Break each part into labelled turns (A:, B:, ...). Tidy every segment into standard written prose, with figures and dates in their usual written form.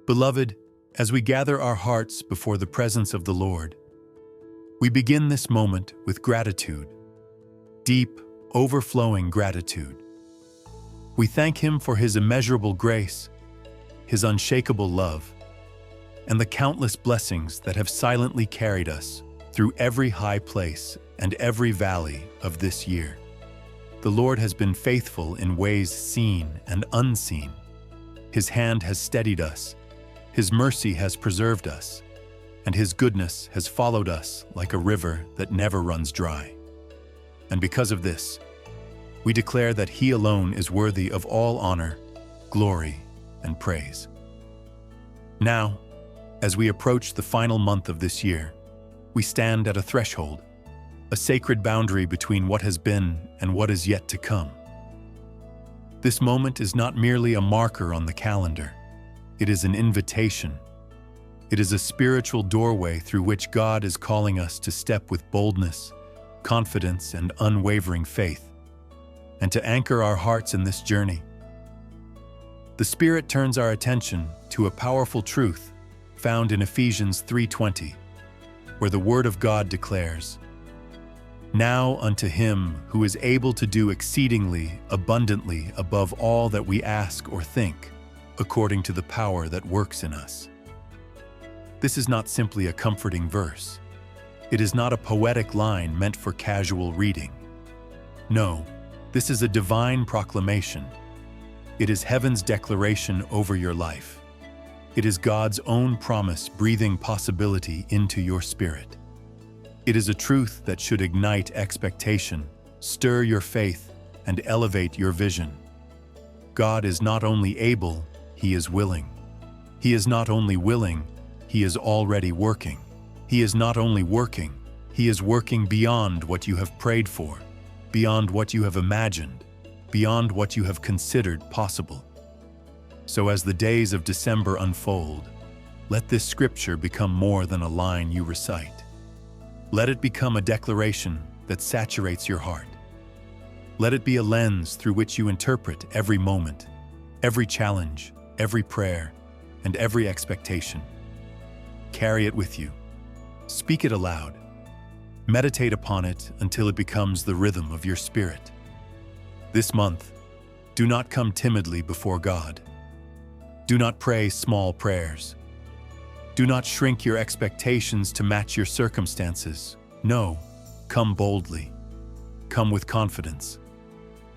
A: Beloved, as we gather our hearts before the presence of the Lord, we begin this moment with gratitude, deep, overflowing gratitude. We thank Him for His immeasurable grace, His unshakable love, and the countless blessings that have silently carried us through every high place and every valley of this year. The Lord has been faithful in ways seen and unseen. His hand has steadied us, His mercy has preserved us, and His goodness has followed us like a river that never runs dry. And because of this, we declare that He alone is worthy of all honor, glory, and praise. Now, as we approach the final month of this year, we stand at a threshold, a sacred boundary between what has been and what is yet to come. This moment is not merely a marker on the calendar. It is an invitation. It is a spiritual doorway through which God is calling us to step with boldness, confidence, and unwavering faith, and to anchor our hearts in this journey. The Spirit turns our attention to a powerful truth found in Ephesians 3:20, where the Word of God declares, "Now unto Him who is able to do exceedingly abundantly above all that we ask or think, according to the power that works in us." This is not simply a comforting verse. It is not a poetic line meant for casual reading. No, this is a divine proclamation. It is heaven's declaration over your life. It is God's own promise breathing possibility into your spirit. It is a truth that should ignite expectation, stir your faith, and elevate your vision. God is not only able, He is willing. He is not only willing, He is already working. He is not only working, He is working beyond what you have prayed for, beyond what you have imagined, beyond what you have considered possible. So as the days of December unfold, let this scripture become more than a line you recite. Let it become a declaration that saturates your heart. Let it be a lens through which you interpret every moment, every challenge, every prayer, and every expectation. Carry it with you. Speak it aloud. Meditate upon it until it becomes the rhythm of your spirit. This month, do not come timidly before God. Do not pray small prayers. Do not shrink your expectations to match your circumstances. No, come boldly. Come with confidence.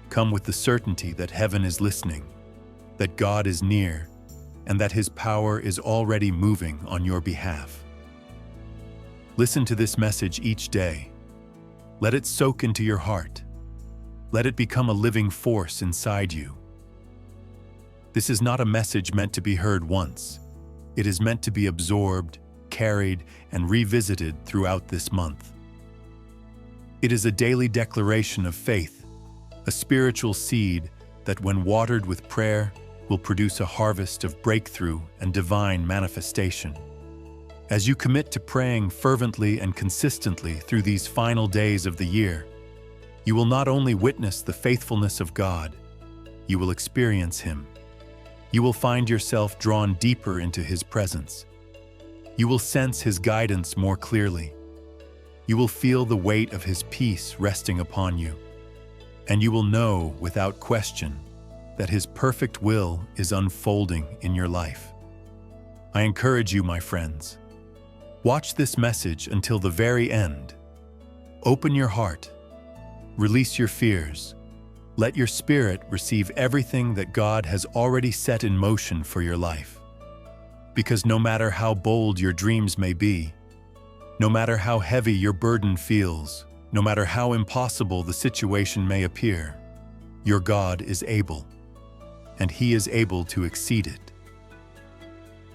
A: Come with the certainty that heaven is listening, that God is near, and that His power is already moving on your behalf. Listen to this message each day. Let it soak into your heart. Let it become a living force inside you. This is not a message meant to be heard once. It is meant to be absorbed, carried, and revisited throughout this month. It is a daily declaration of faith, a spiritual seed that, when watered with prayer, will produce a harvest of breakthrough and divine manifestation. As you commit to praying fervently and consistently through these final days of the year, you will not only witness the faithfulness of God, you will experience Him. You will find yourself drawn deeper into His presence. You will sense His guidance more clearly. You will feel the weight of His peace resting upon you. And you will know without question that His perfect will is unfolding in your life. I encourage you, my friends, watch this message until the very end. Open your heart. Release your fears. Let your spirit receive everything that God has already set in motion for your life. Because no matter how bold your dreams may be, no matter how heavy your burden feels, no matter how impossible the situation may appear, your God is able, and He is able to exceed it.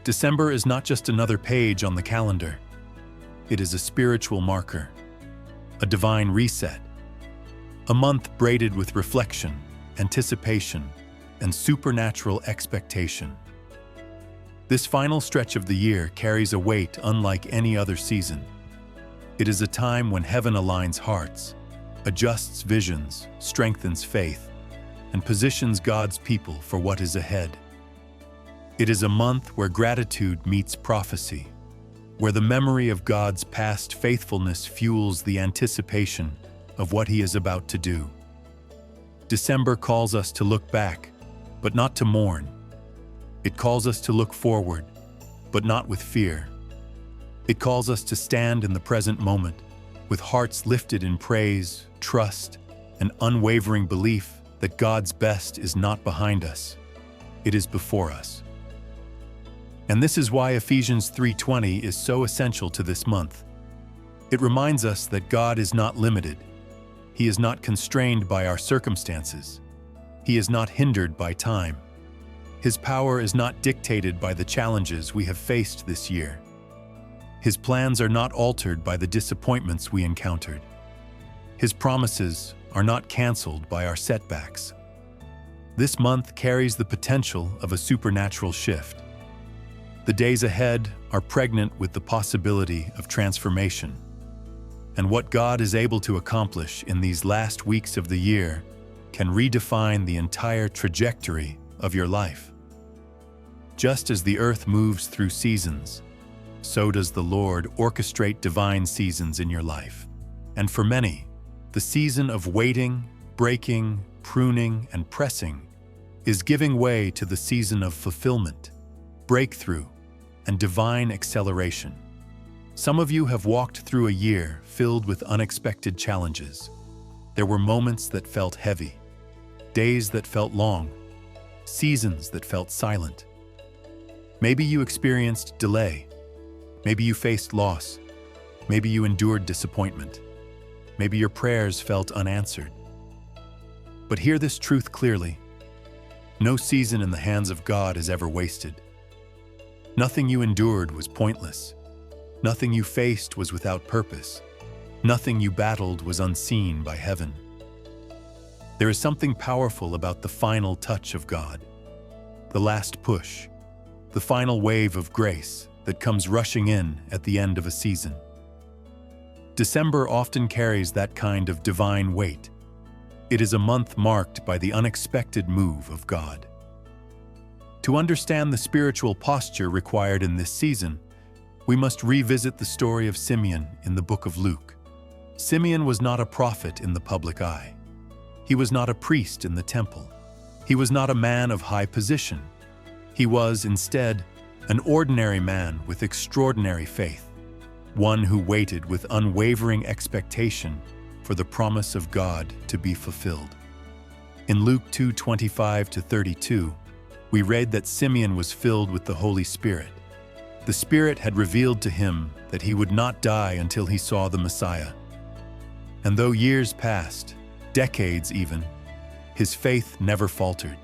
A: December is not just another page on the calendar. It is a spiritual marker, a divine reset, a month braided with reflection, anticipation, and supernatural expectation. This final stretch of the year carries a weight unlike any other season. It is a time when heaven aligns hearts, adjusts visions, strengthens faith, and positions God's people for what is ahead. It is a month where gratitude meets prophecy, where the memory of God's past faithfulness fuels the anticipation of what He is about to do. December calls us to look back, but not to mourn. It calls us to look forward, but not with fear. It calls us to stand in the present moment, with hearts lifted in praise, trust, and unwavering belief that God's best is not behind us, it is before us. And this is why Ephesians 3:20 is so essential to this month. It reminds us that God is not limited. He is not constrained by our circumstances. He is not hindered by time. His power is not dictated by the challenges we have faced this year. His plans are not altered by the disappointments we encountered. His promises are not canceled by our setbacks. This month carries the potential of a supernatural shift. The days ahead are pregnant with the possibility of transformation. And what God is able to accomplish in these last weeks of the year can redefine the entire trajectory of your life. Just as the earth moves through seasons, so does the Lord orchestrate divine seasons in your life. And for many, the season of waiting, breaking, pruning, and pressing is giving way to the season of fulfillment, breakthrough, and divine acceleration. Some of you have walked through a year filled with unexpected challenges. There were moments that felt heavy, days that felt long, seasons that felt silent. Maybe you experienced delay. Maybe you faced loss. Maybe you endured disappointment. Maybe your prayers felt unanswered. But hear this truth clearly. No season in the hands of God is ever wasted. Nothing you endured was pointless. Nothing you faced was without purpose. Nothing you battled was unseen by heaven. There is something powerful about the final touch of God, the last push, the final wave of grace that comes rushing in at the end of a season. December often carries that kind of divine weight. It is a month marked by the unexpected move of God. To understand the spiritual posture required in this season, we must revisit the story of Simeon in the book of Luke. Simeon was not a prophet in the public eye. He was not a priest in the temple. He was not a man of high position. He was, instead, an ordinary man with extraordinary faith, one who waited with unwavering expectation for the promise of God to be fulfilled. In Luke 2:25-32, we read that Simeon was filled with the Holy Spirit. The Spirit had revealed to him that he would not die until he saw the Messiah. And though years passed, decades even, his faith never faltered.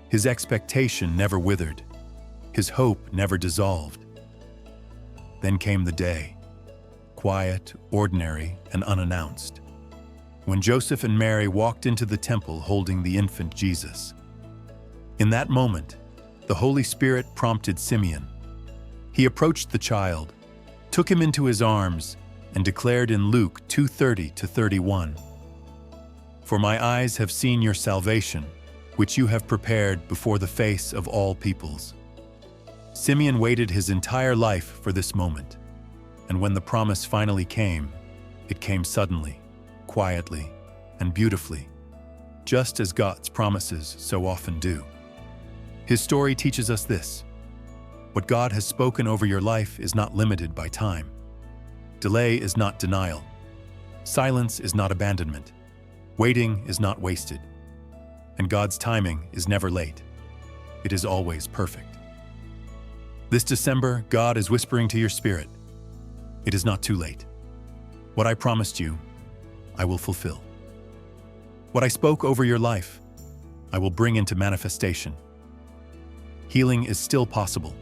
A: His expectation never withered. His hope never dissolved. Then came the day, quiet, ordinary, and unannounced, when Joseph and Mary walked into the temple holding the infant Jesus. In that moment, the Holy Spirit prompted Simeon. He approached the child, took him into his arms, and declared in Luke 2:30-31, "For my eyes have seen your salvation, which you have prepared before the face of all peoples." Simeon waited his entire life for this moment, and when the promise finally came, it came suddenly, quietly, and beautifully, just as God's promises so often do. His story teaches us this: what God has spoken over your life is not limited by time. Delay is not denial. Silence is not abandonment. Waiting is not wasted. And God's timing is never late. It is always perfect. This December, God is whispering to your spirit, it is not too late. What I promised you, I will fulfill. What I spoke over your life, I will bring into manifestation. Healing is still possible.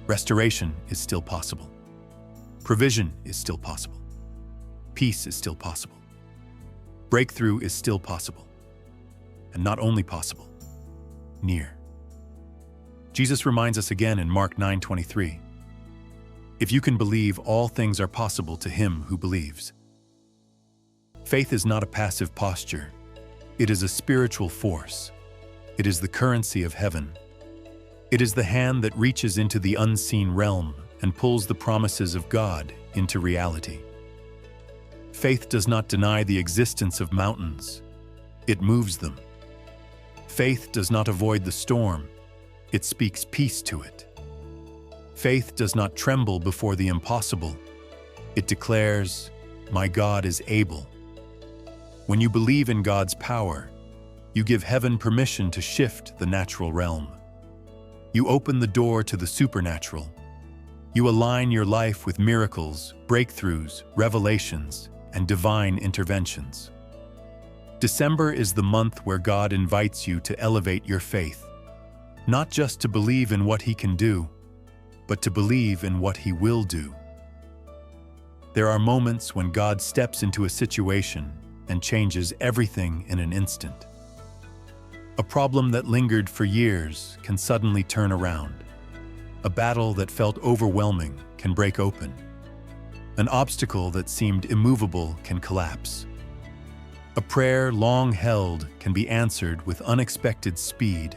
A: Restoration is still possible. Provision is still possible. Peace is still possible. Breakthrough is still possible. And not only possible, near. Jesus reminds us again in Mark 9:23, "If you can believe, all things are possible to him who believes." Faith is not a passive posture. It is a spiritual force. It is the currency of heaven. It is the hand that reaches into the unseen realm and pulls the promises of God into reality. Faith does not deny the existence of mountains. It moves them. Faith does not avoid the storm. It speaks peace to it. Faith does not tremble before the impossible. It declares, "My God is able." When you believe in God's power, you give heaven permission to shift the natural realm. You open the door to the supernatural. You align your life with miracles, breakthroughs, revelations, and divine interventions. December is the month where God invites you to elevate your faith, not just to believe in what He can do, but to believe in what He will do. There are moments when God steps into a situation and changes everything in an instant. A problem that lingered for years can suddenly turn around. A battle that felt overwhelming can break open. An obstacle that seemed immovable can collapse. A prayer long held can be answered with unexpected speed.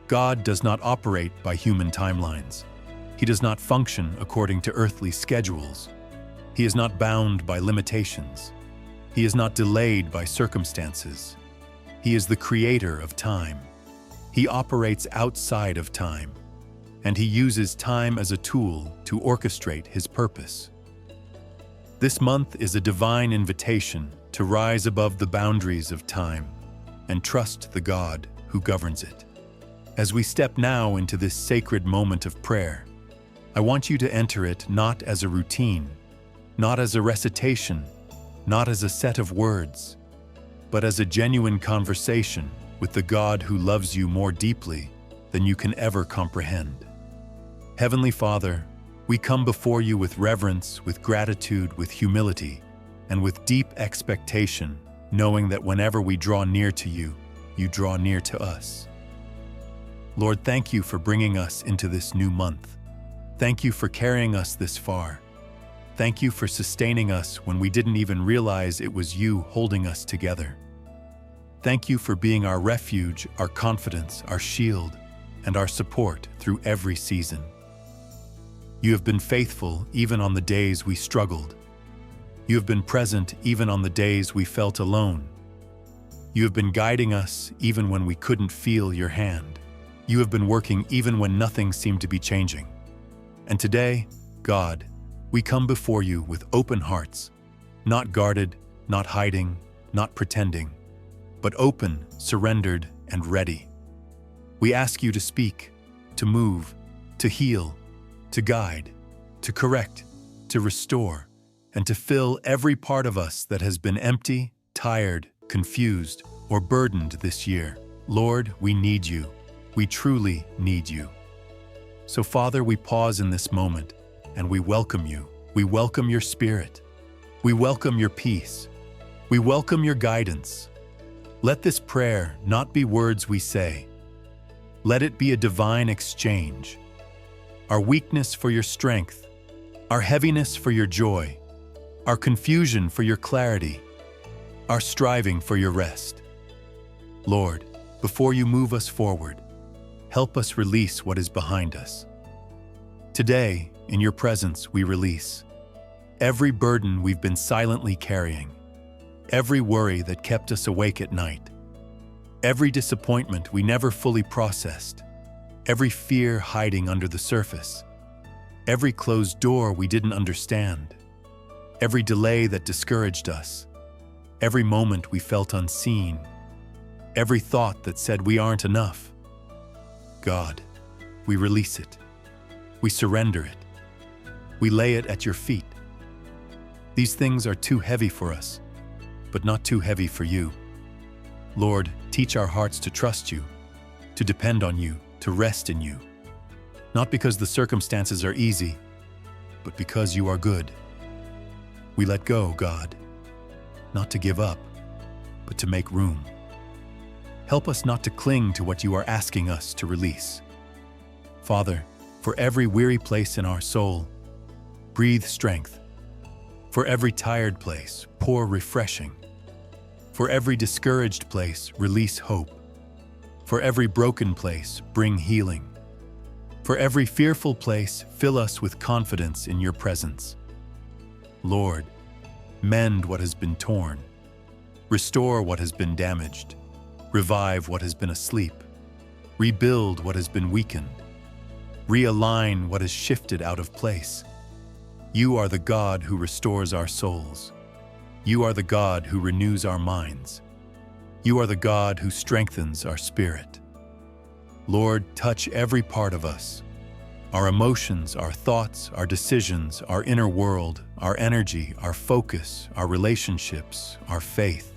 A: God does not operate by human timelines. He does not function according to earthly schedules. He is not bound by limitations. He is not delayed by circumstances. He is the creator of time. He operates outside of time, and He uses time as a tool to orchestrate His purpose. This month is a divine invitation to rise above the boundaries of time and trust the God who governs it. As we step now into this sacred moment of prayer, I want you to enter it not as a routine, not as a recitation, not as a set of words, but as a genuine conversation with the God who loves you more deeply than you can ever comprehend. Heavenly Father, we come before you with reverence, with gratitude, with humility, and with deep expectation, knowing that whenever we draw near to you, you draw near to us. Lord, thank you for bringing us into this new month. Thank you for carrying us this far. Thank you for sustaining us when we didn't even realize it was you holding us together. Thank you for being our refuge, our confidence, our shield, and our support through every season. You have been faithful even on the days we struggled. You have been present even on the days we felt alone. You have been guiding us even when we couldn't feel your hand. You have been working even when nothing seemed to be changing. And today, God, we come before you with open hearts, not guarded, not hiding, not pretending, but open, surrendered, and ready. We ask you to speak, to move, to heal, to guide, to correct, to restore, and to fill every part of us that has been empty, tired, confused, or burdened this year. Lord, we need you. We truly need you. So, Father, we pause in this moment and we welcome you. We welcome your Spirit. We welcome your peace. We welcome your guidance. Let this prayer not be words we say. Let it be a divine exchange. Our weakness for your strength, our heaviness for your joy, our confusion for your clarity, our striving for your rest. Lord, before you move us forward, help us release what is behind us. Today, in your presence, we release every burden we've been silently carrying, every worry that kept us awake at night, every disappointment we never fully processed, every fear hiding under the surface, every closed door we didn't understand, every delay that discouraged us, every moment we felt unseen, every thought that said we aren't enough. God, we release it. We surrender it. We lay it at your feet. These things are too heavy for us, but not too heavy for you. Lord, teach our hearts to trust you, to depend on you, to rest in you. Not because the circumstances are easy, but because you are good. We let go, God, not to give up, but to make room. Help us not to cling to what you are asking us to release. Father, for every weary place in our soul, breathe strength. For every tired place, pour refreshing. For every discouraged place, release hope. For every broken place, bring healing. For every fearful place, fill us with confidence in your presence. Lord, mend what has been torn, restore what has been damaged, revive what has been asleep, rebuild what has been weakened, realign what has shifted out of place. You are the God who restores our souls. You are the God who renews our minds. You are the God who strengthens our spirit. Lord, touch every part of us, our emotions, our thoughts, our decisions, our inner world, our energy, our focus, our relationships, our faith.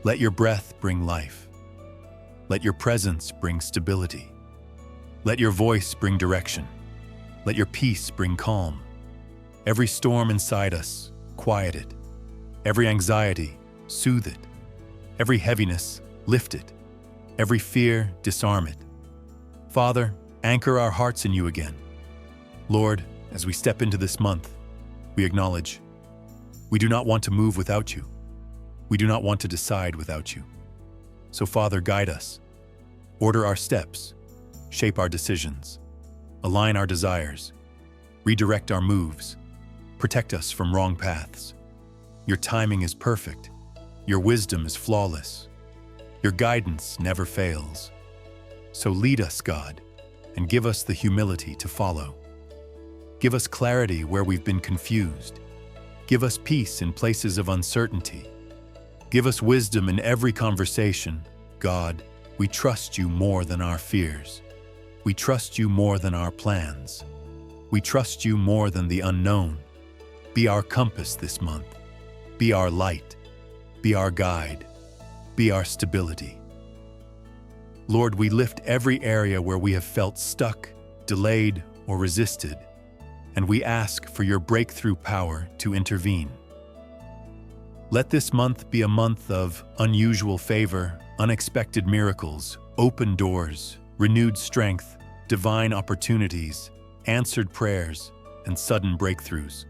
A: Let your breath bring life. Let your presence bring stability. Let your voice bring direction. Let your peace bring calm. Every storm inside us, quiet it. Every anxiety, soothe it. Every heaviness, lift it. Every fear, disarm it. Father, anchor our hearts in you again. Lord, as we step into this month, we acknowledge we do not want to move without you. We do not want to decide without you. So, Father, guide us. Order our steps. Shape our decisions. Align our desires. Redirect our moves. Protect us from wrong paths. Your timing is perfect. Your wisdom is flawless. Your guidance never fails. So lead us, God, and give us the humility to follow. Give us clarity where we've been confused. Give us peace in places of uncertainty. Give us wisdom in every conversation. God, we trust you more than our fears. We trust you more than our plans. We trust you more than the unknown. Be our compass this month. Be our light. Be our guide. Be our stability. Lord, we lift every area where we have felt stuck, delayed, or resisted, and we ask for your breakthrough power to intervene. Let this month be a month of unusual favor, unexpected miracles, open doors, renewed strength, divine opportunities, answered prayers, and sudden breakthroughs.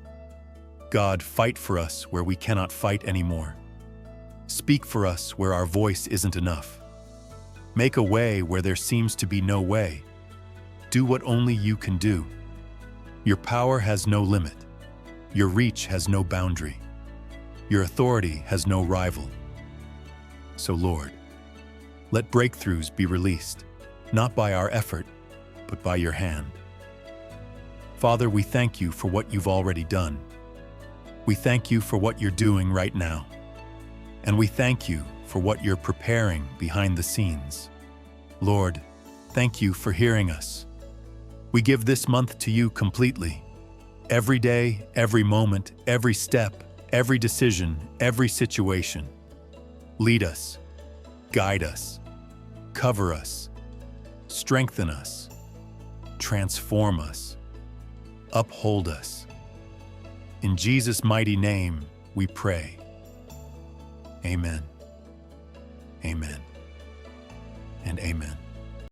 A: God, fight for us where we cannot fight anymore. Speak for us where our voice isn't enough. Make a way where there seems to be no way. Do what only you can do. Your power has no limit. Your reach has no boundary. Your authority has no rival. So, Lord, let breakthroughs be released, not by our effort, but by your hand. Father, we thank you for what you've already done. We thank you for what you're doing right now. And we thank you for what you're preparing behind the scenes. Lord, thank you for hearing us. We give this month to you completely. Every day, every moment, every step, every decision, every situation. Lead us, guide us, cover us, strengthen us, transform us, uphold us. In Jesus' mighty name, we pray. Amen. Amen. And amen.